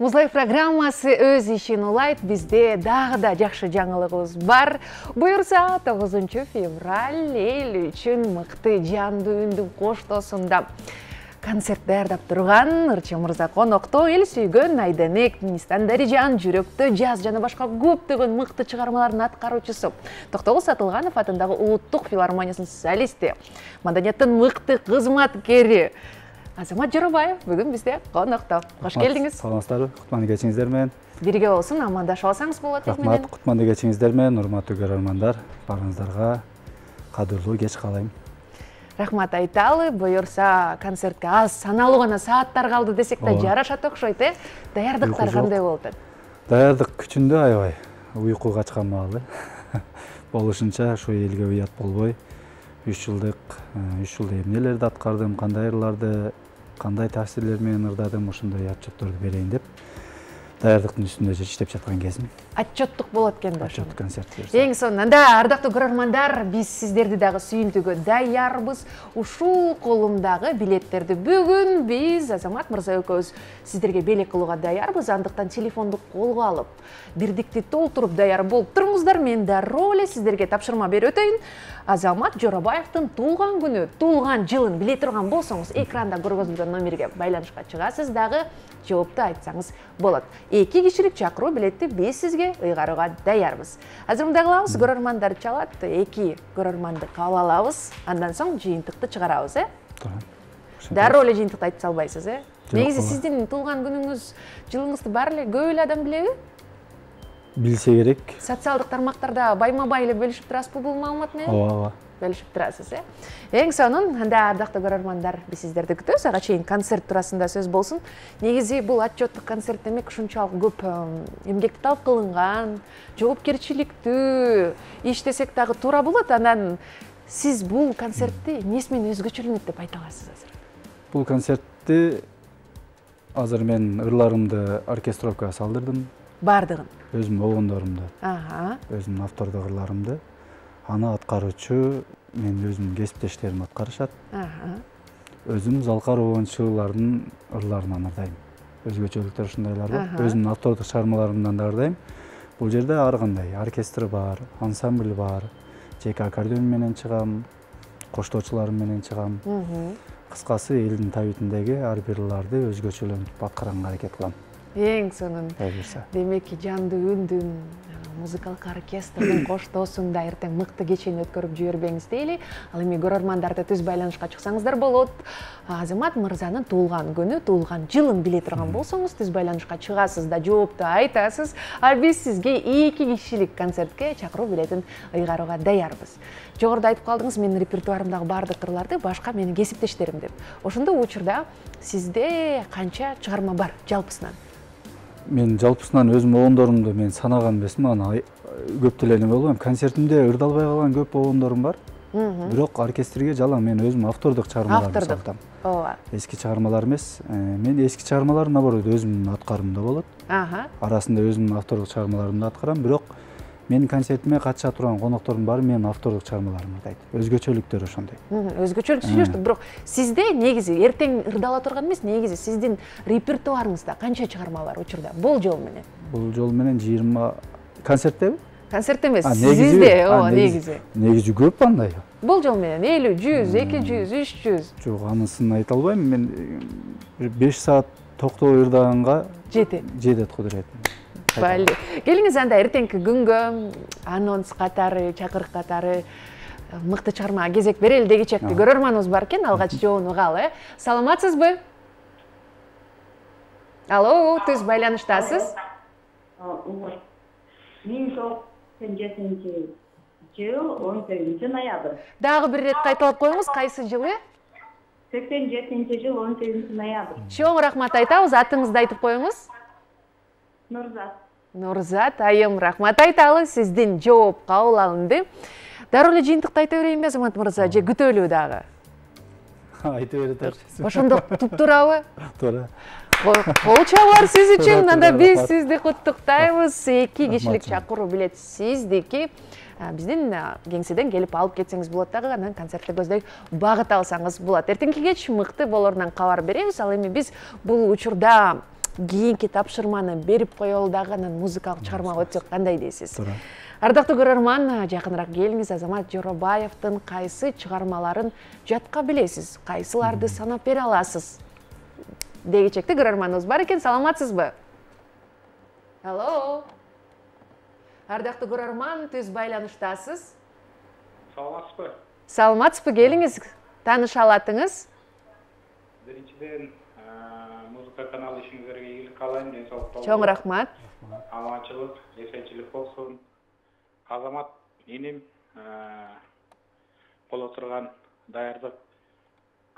Музлайф программасы өз ишин улайт, бизде дагы да жакшы жаңылыгыбыз бар. Буюрса 9 февраль эл үчүн мыкты жандуу үндүн коштоосунда концерт даярдап турган Ырчы мырза конокто эл сүйгөн Айденек, Нистан Дарижан, Жүрөктө жаз жана башка көптөгөн мыкты чыгармалардын аткаруучусу. Токтогул Сатылганов атындагы Улуттук филармониясынын солисти, маданияттын мыкты кызматкери Азамат Жоробаев бүгүн бизде конокто. Кош келдиңиз. Саламатсыздарбы? Кутманды кечиңиздер менен. Бирге болсун, амандашып алсаңыз болот дейт менен. Рахмат, кутманды кечиңиздер менен, урматтуу көрөрмандар, барыңыздарга кадырлуу кеч каалайм. Рахмат айталы, буюрса концертке аз саналуу гана сааттар калды десек да жарашат окшойт, Даярдыктар кандай болуп атат? Даярдык күчүндө аябай. Уйку качкан маалы. Болушунча ушу элге уят болбой, 3 жылда эмнелерди аткардым, кандай ырларды, кандай таасирлер менен ырдадым, ушундай отчетторду берейин деп даярдыктын үстүндө иштеп жаткан кезим. Отчеттук болот экен да ошо. Отчет концерт. Эң сонунда ардактуу көрөрмандар, биз сиздерди дагы сүйүнтүүгө даярбыз. Ушул колумдагы билеттерди бүгүн биз Азамат мырза экөөбүз сиздерге белек кылууга даярбыз. Андыктан телефонду колго алып, бирдикти толтуруп даяр болуп туруңуздар. Мен дароо эле сиздерге тапшырма берип өтөйүн. Азамат Жоробаевдин туулган күнү, туулган жылын биле турган болсоңуз, экранда көргөзүлгөн номерге байланышка чыгасыз, дагы жоопту айтсаңыз болот. 2 кишилик чакыруу билетти биз сизге ыйгарууга даярбыз. Азыр мындай кылабыз, көрөрмандар чалат, 2 көрөрманды кабыл алабыз, андан соң жыйынтыкты чыгарабыз, Дароо эле жыйынтыкты айтып салбайсыз, Негизи сиздин туулган күнүңүз, жылыңызды баары эле көп эле адам билеби? Билсе керек. Социалдык тармактарда байма-бай эле бөлүшүп турасызбы бул маалымат менен? Ооба. Бөлүшүп турасыз, Эң сонун, анда ардактуу көрөрмандар, биз сиздерди күтөбүз. Ага чейин концерт туурасында сөз болсун. Негизи бул отчеттук концерт демек ушунчалык көп эмгекти талап кылынган, жоопкерчиликтүү иш десек дагы туура болот. Анан сиз бул концертти эмнеси менен өзгөчөлөнөт деп айта аласыз азыр? Бул концертти азыр мен ырларымды оркестровкага салдырдым. Бардыгын? Өзүмдүн обондорумду. Өзүмдүн автордук ырларымды. Аны аткаруучу мен өзүмдүн кесиптештерим аткарышат. Өзүм Залкар обончулардын ырларынан ырдайм. Өзгөчөлүктөр ушундайлар бар. Өзүмдүн автордук чыгармаларымдан да ырдайм. Бул жерде ар кандай оркестр бар, ансамбль бар. Жеке аккордеон менен чыгам, коштоочуларым менен чыгам. Кыскасы элдин табитиндеги ар бир ырларды өзгөчөлөнтүп аткаранга аракет кылам. Эң сонун. Демек жандуу үндүн музыкалык оркестрдин коштоосунда эртең мыкты кечени өткөрүп жибербеңиз дейли. Ал эми көрөрмандарды түз байланышка чыксаңыздар болот. Азамат мырзанын туулган күнү, туулган жылын биле турган болсоңуз, түз байланышка чыгасыз да жоопту айтасыз. А биз сизге 2 кишилик концертке чакыруу билетин ыйгарууга даярбыз. Жогоруда айтып калдыңыз, менин репертуарымдагы бардык ырларды башка менин кесиптештерим деп. Ошондо учурда сизде канча чыгарма бар жалпысынан? Мен жалпысынан өзүм обондорумду мен санаган эмесмин, аны көп деле эме болбойм. Концертимде ырдалбай калган көп обондорум бар. Бирок оркестрге жалаң мен өзүм автордук чыгармаларды салтам. Ооба. Эски чыгармалар эмес. Мен эски чыгармалар наоборот өзүмдүн аткарымда болот. Арасында өзүмдүн автордук чыгармаларымды аткарам, бирок менин концертиме катыша турган коноктордун баары менин автордук чыгармаларымды ырдайт. Өзгөчөлүктөр ошондой. Өзгөчөлүк сүйлөштүк, бирок сизде негизи эртең ырдала турган эмес, негизи сиздин репертуарыңызда канча чыгарма бар учурда? Бул жол менен. Бул жол менен 20 концерттеби? Концерт эмес, сизде, негизи. Негизи көп андай. Бул жол менен 50, 100, 200, 300. Жок, анысын айта албайм. Мен 5 саат токтобой ырдаганга жетет кудурет. Балли. Келиңиз анда эртеңки күнгө анонс катары, чакырык катары мыкты чыгармага кезек берели дегичекти көрөрманыбыз бар экен, алгач жоонуп ал, Саламатсызбы? Алло, түз байланыштасыз? 1987 жыл 18 ноябрь. Дагы бир рет кайталап коюңуз, кайсы жылы? 87 жыл 18 ноябрь. Чоң рахмат айтабыз, атыңызды айтып коюңуз. Нурзат. Нурзат, айым рахмат айталы, сиздин жооп кабыл алынды. Дароо эле жыйынтыкты айта берейинби, Азамат мырза, же күтөлүбү дагы? айтып берет. Ошондо туптурабы? Туура. Кол чабуулар сиз үчүн. Анда биз сизди куттуктайбыз. 2 кишилик чакыруу билет сиздики. Биздин кеңседен келип алып кетсеңиз болот дагы, анан концертти көздөй багыт алсаңыз болот. Эртеңки кеч мыкты болорунан кабар беребиз. Ал эми биз бул учурда кийинки тапшырманы берип коелу дагы, анан музыкалык чыгармага өтсөк кандай дейсиз? Туура. Ардактуу көрөрман, жакыныраак келиңиз. Азамат Жоробаевдин кайсы чыгармаларын жатка билесиз? Кайсыларды санап бере аласыз? Дегичекте көрөрманыбыз бар экен. Саламатсызбы? Алло. Ардактуу көрөрман, түз байланыштасыз. Саламатсызбы? Саламатсызбы, келиңиз. Тааныша алатыңыз? Биринчиден, музыка каналы ишиңизерге ийгилик каалайм, денсаулык болсун. Чоң рахмат. Аманчылык, эсенчилик болсун. Азамат иним боло турган даярдык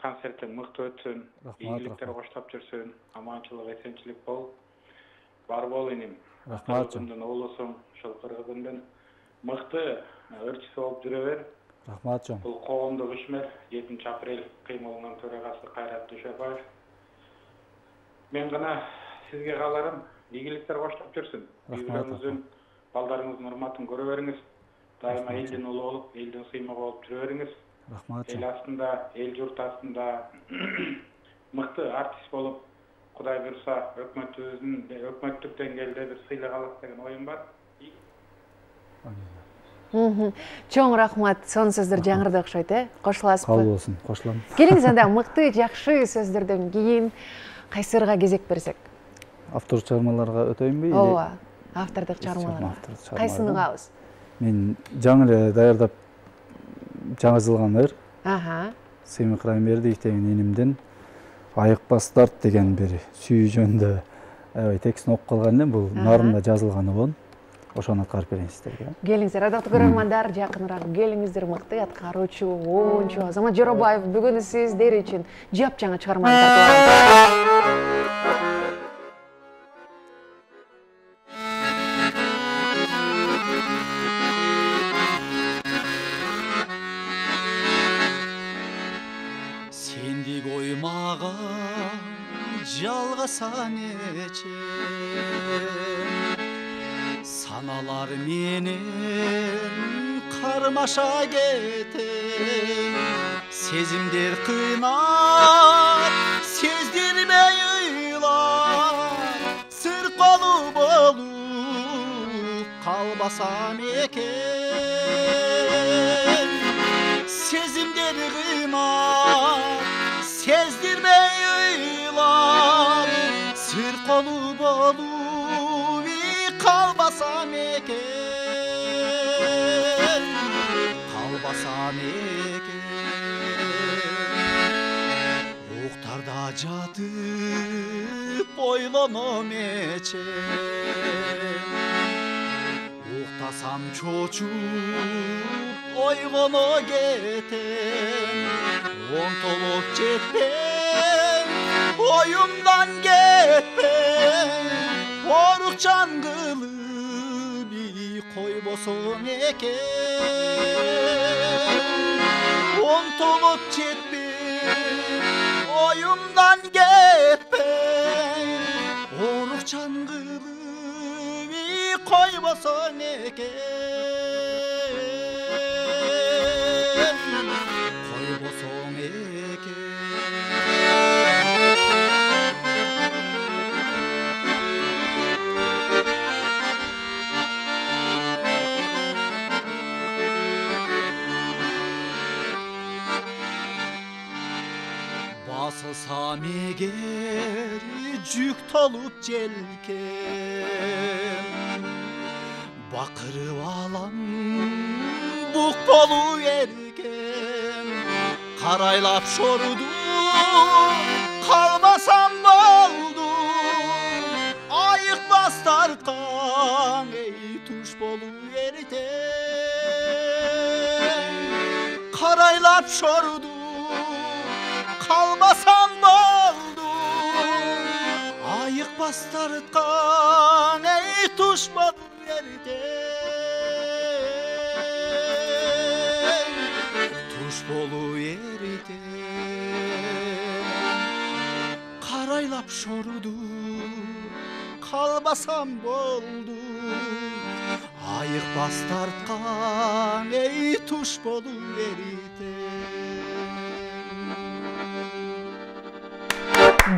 концертин мыкты өтсүн, ийгиликтер коштоп жүрсүн, аманчылык, эсенчилик бол. Бар бол иним. Рахмат. Кыргыздын уулусуң, ушул Кыргыздын мыкты ырчысы болуп жүрө бер. Рахмат чоң. Бул коомдук ишмер 7 апрель кыймылынын төрагасы Кайрат Дүйшөбаев. Мен гана сизге кааларым, ийгиликтер коштоп жүрсүн. Үйгүлөрүңүздүн, балдарыңыздын урматын көрө бериңиз. Дайыма элдин улу болуп, элдин сыймыгы болуп жүрө бериңиз. Рахмат Эл чоң. астында, эл журт астында мыкты артист болуп, Кудай буйрса, өкмөттүк деңгээлде бир сыйлык алат деген оюм бар. Чоң рахмат. Сон сөздөр жаңырды окшойт, Кошуласызбы? Кабыл болсун, кошулам. Келиңиз анда мыкты, жакшы сөздөрдөн кийин кайсырга кезек берсек? Автор чыгармаларга өтөйүнбү? Ооба, автордук чыгармаларга. Кайсыны кылабыз? Мен жаңы эле даярдап жаңыртылган ыр. Семик Райымбердиев деген инимден Айыкпастарт деген бир сүйүү жөнүндө аябай текстин окуп калган элем. Бул нарында жазылганы болон. Ошону аткарып берейин сиздерге. Келиңиздер, ардактуу көрөрмандар, жакыныраак келиңиздер. Мыкты аткаруучу, оончу Азамат Жоробаев бүгүн сиздер үчүн жапжаңы чыгарманы тартып Сендик оймага жалгасан эче саналар менен кармаша кетем сезимдер кыйнап сездирбей ыйлап сыр колу болуп калбасам экен сезимдер кыйнап сездирбей ыйлап сыр колу болуп kalbasam eken uqtarda jatıp oylanom eçen uqtasam çoçup oygona geten ontolop jetpen oyumdan getpen Orukcan kılıbı koybosun eken Ontolup jetpen oyumdan getpen Orukcan kılıbı koybosun eken Koybosun eken Basılsam eğer cük tolup celken Bakırıp alan buk bolu erken Karaylap şordu kalmasam oldu Ayık bastarkan ey tuş bolu erken Karaylap şordu kalmasam oldu Ayık bastırtkan ey tuşmadı yerden Tuş bolu yerden Карайлап шоруду калбасам болду айыкпас тарткан эй туш болуп эрите.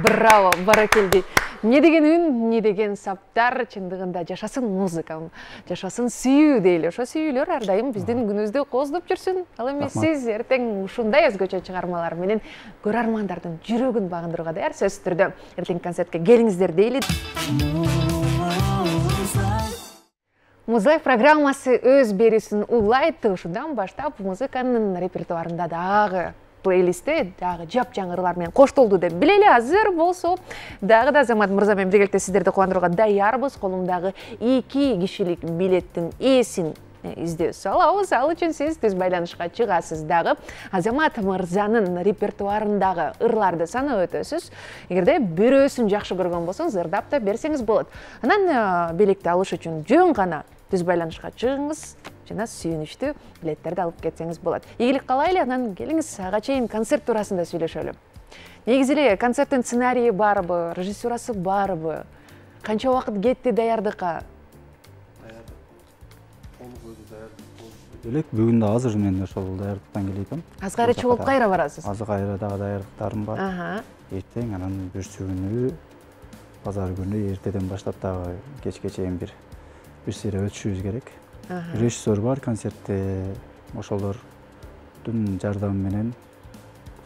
Браво, баракелди. Не деген үн, не деген саптар, чындыгында жашасын музыка, жашасын сүйүү дейлі. Ошо сүйүүлөр ар дайым биздин күнүбүздү кооздоп жүрсүн. Ал эми сиз эртең ушундай өзгөчө чыгармалар менен көрөрмандардын жүрөгүн багындырууга даяр. Сөзсүз түрдө эртең концертке келиңиздер дейли. Музлайф программасы өз берүүсүн улайт. Ушундан баштап музыканын репертуарында дагы плейлисте дагы жап-жаңы ырлар менен коштолду деп билели. Азыр болсо дагы да Азамат мырза менен биргеликте сиздерди кубандырууга даярбыз. Колумдагы 2 кишилик билеттин ээсин издөө салабыз. Ал үчүн сиз түз байланышка чыгасыз дагы. Азамат мырзанын репертуарындагы ырларды санап өтөсүз. Эгерде бирөөсүн жакшы көргөн болсоңуз ырдап да берсеңиз болот. Анан билекти алыш үчүн жөн гана түз байланышка чыгыңыз жана сүйүнүчтүү билеттерди алып кетсеңиз болот. Ийгилик каалайлы, анан келиңиз ага чейин концерт туурасында сүйлөшөлү. Негизи эле концерттин сценарийи барбы, режиссурасы барбы? Канча убакыт кетти даярдыкка? Элек бүгүн да азыр мен ошол даярдыктан келем. Азгайра чыгып кайра барасыз? Азгайра дагы даярдыктарым бар. Эртең анан бүрсү күнү, базар күнү эртеден баштап дагы кечке чейин бир сыйра өтүшүбүз керек. Режиссер бар концертте, ошолордун жардамы менен,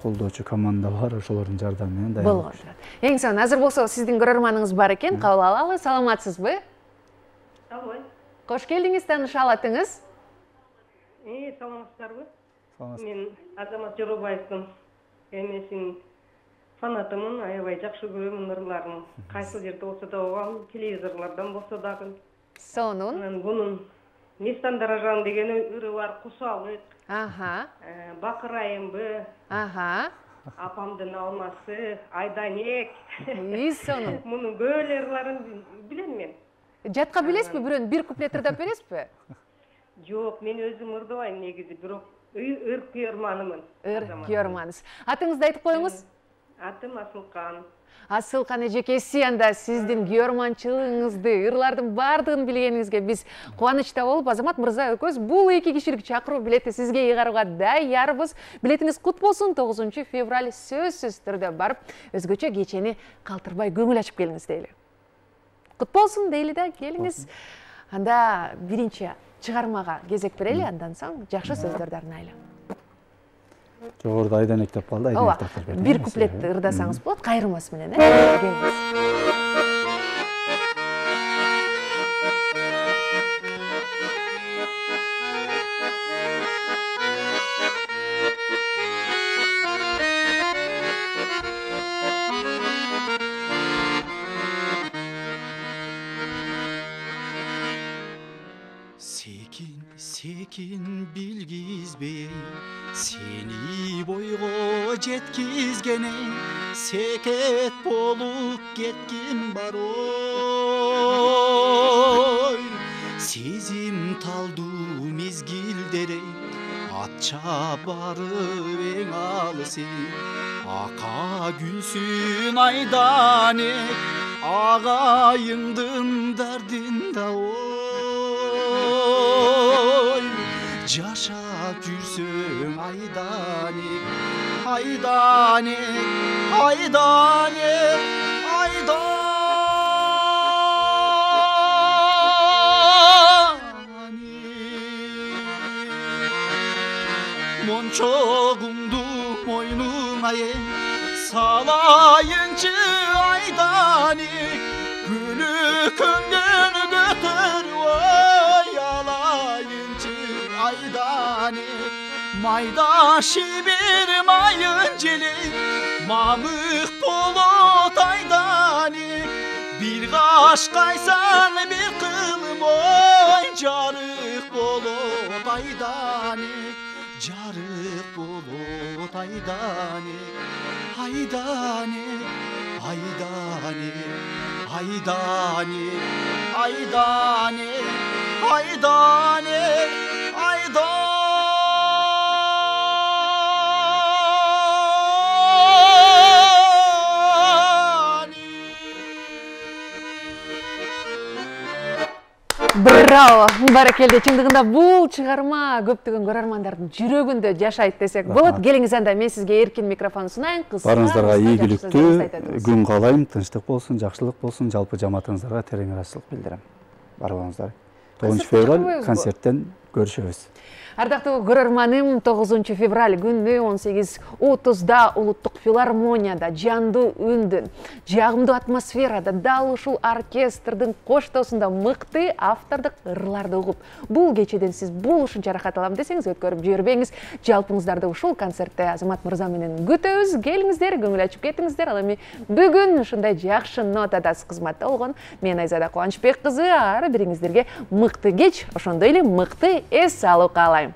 колдоочу команда бар, ошолордун жардамы менен даярдап жүрөт. Эң сонун, азыр болсо сиздин көрөрманыңыз бар экен, кабыл алалы. Саламатсызбы? Алло. Кош келдиңиз, тааныша алатыңыз? Саламатсыздарбы? Саламатсыз. Мен Азамат Жоробаевдин эмесин фанатымын, аябай жакшы көрөмүн ырларын. Кайсы жерде болсо да угам, телевизорлордон болсо дагы. Сонун. Бунун Нестан Даражан деген ыры бар, Кусалык. Бакырайымбы. Апамдын алмасы, Айданек. Сонун. Мунун көп ырларын билем мен. Жатка билесизби? Бирөөнүн бир куплет ырдап бересизби? Жок, мен өзүм ырдабайм негизи, бирок ыр күйөрманымын. Ыр күйөрманысыз. Атыңызды айтып коюңуз. Атым Асылкан. Асылкан эжекеси, анда сиздин күйөрманчылыгыңызды, ырлардын бардыгын билгениңизге биз кубанычта болуп, Азамат мырза экөөбүз бул 2 кишилик чакыруу билетти сизге ыйгарууга даярбыз. Билетиңиз кут болсун. 9 февраль сөзсүз түрдө барып, өзгөчө кечени калтырбай көңүл ачып келиңиз дейли. Кут болсун дейли да, келиңиз. Анда биринчи чыгармага кезек берели, андан соң жакшы сөздөрдү арнайлы. Жогоруда Айданек деп калды, Айданек деп берди. Бир куплет ырдасаңыз болот, кайрылмас менен, келиңиз. Секин билгизбей сени бойго жеткизгене секет болуп кеткин бар ой сезим талдуу мезгилдере атча барып эң алысы ака күнсүн Айданек агайыңдын дардында жашап жүрсөң Айданек, Айданек, Айданек, Айданек. Мончогуңду мойнуңа салайынчы Айданек, гүлү көңгөн көтөрүп алайынчы Айданек, майда шибир майын желек, мамык болот Айданек, бир кашкайсаң бир кылым ой, жарык болот Айданек, жарык болот Айданек, Айданек, Айданек, Айданек, Айданек, Айданек, Айданек. Браво, баракелде. Чындыгында бул чыгарма көптөгөн көрөрмандардын жүрөгүндө жашайт десек болот. Келиңиз анда мен сизге эркин микрофон сунайын. Барыңыздарга ийгиликтүү күн каалайм, тынчтык болсун, жакшылык болсун, жалпы жамаатыңыздарга терең ыраазычылык билдирем. Бар болуңуздар. 9 февраль концерттен көрүшөбүз. Ардактуу көрөрманым, 9 февраль күнү 18:30 Улуттук филармонияда жандуу үндүн, жагымдуу атмосферада дал ушул оркестрдин коштоосунда мыкты автордук ырларды угуп, бул кечеден сиз бул ушунча рахат алам десеңиз өткөрүп жибербеңиз. Жалпыңыздарды ушул концертте Азамат мырза менен күтөбүз. Келиңиздер, көңүл ачып кетиңиздер. Ал эми бүгүн ушундай жакшы нотада кызматта болгон мен Айзада Кубанычбек кызы ар бириңиздерге мыкты кеч, ошондой эле мыкты эс алуу каалайм.